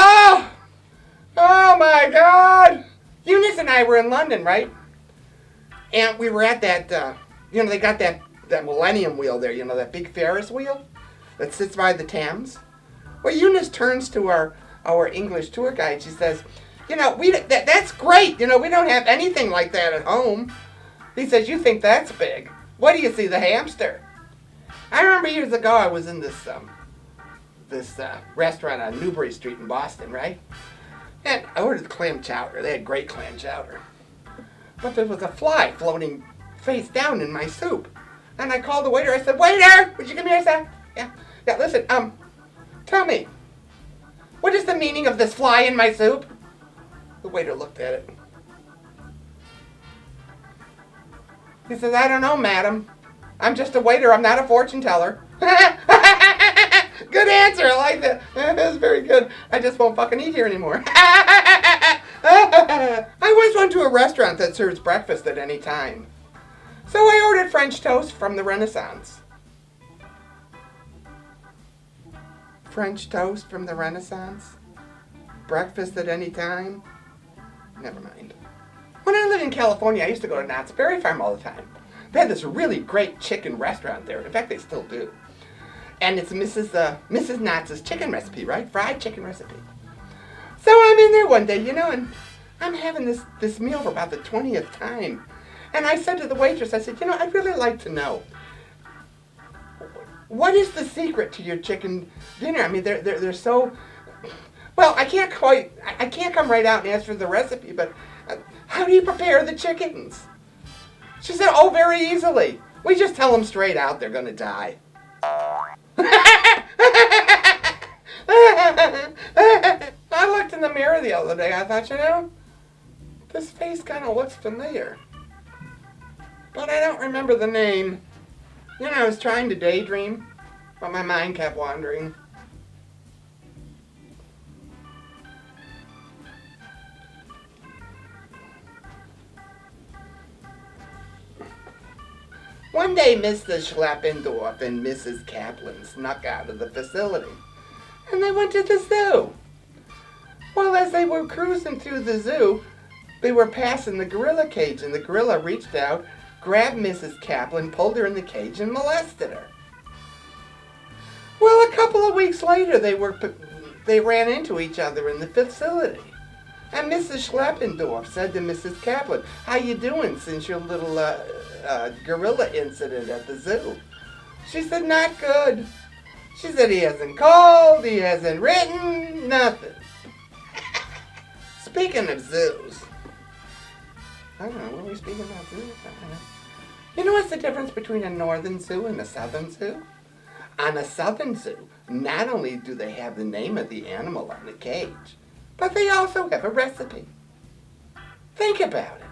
Oh! Oh my God! Eunice and I were in London, right? And we were at that, they got that Millennium Wheel there, that big Ferris wheel that sits by the Thames. Well, Eunice turns to our English tour guide. She says, that's great. We don't have anything like that at home. He says, you think that's big. What do you see, the hamster? I remember years ago I was in this restaurant on Newbury Street in Boston, right? And I ordered clam chowder. They had great clam chowder. But there was a fly floating face down in my soup. And I called the waiter. I said, waiter, would you come here a sec? Yeah, listen, tell me, what is the meaning of this fly in my soup? The waiter looked at it. He says, I don't know, madam. I'm just a waiter. I'm not a fortune teller. Good answer. I like that. That was very good. I just won't fucking eat here anymore. I once went to a restaurant that serves breakfast at any time. So I ordered French toast from the Renaissance. French toast from the Renaissance? Breakfast at any time? Never mind. When I lived in California, I used to go to Knott's Berry Farm all the time. They had this really great chicken restaurant there. In fact, they still do. And it's Mrs. Knott's chicken recipe, right? Fried chicken recipe. So I'm in there one day, and I'm having this meal for about the 20th time. And I said to the waitress, I said, I'd really like to know, what is the secret to your chicken dinner? I mean, they're so, well, I can't come right out and ask for the recipe, but how do you prepare the chickens? She said, oh, very easily. We just tell them straight out they're going to die. I looked in the mirror the other day. I thought, this face kind of looks familiar. But I don't remember the name. I was trying to daydream, but my mind kept wandering. One day, Mr. Schleppendorf and Mrs. Kaplan snuck out of the facility, and they went to the zoo. Well, as they were cruising through the zoo, they were passing the gorilla cage, and the gorilla reached out, grabbed Mrs. Kaplan, pulled her in the cage, and molested her. Well, a couple of weeks later, they ran into each other in the facility. And Mrs. Schleppendorf said to Mrs. Kaplan, how you doing since your little gorilla incident at the zoo? She said, not good. She said, he hasn't called, he hasn't written, nothing. Speaking of zoos, I don't know, what are we speaking about zoos? I don't know. You know what's the difference between a northern zoo and a southern zoo? On a southern zoo, not only do they have the name of the animal on the cage, but they also have a recipe. Think about it.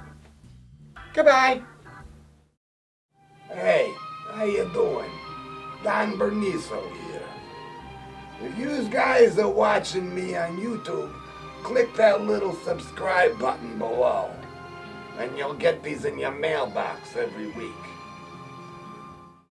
Goodbye. Hey, how you doing? Don Bernice here. If you guys are watching me on YouTube, click that little subscribe button below, and you'll get these in your mailbox every week.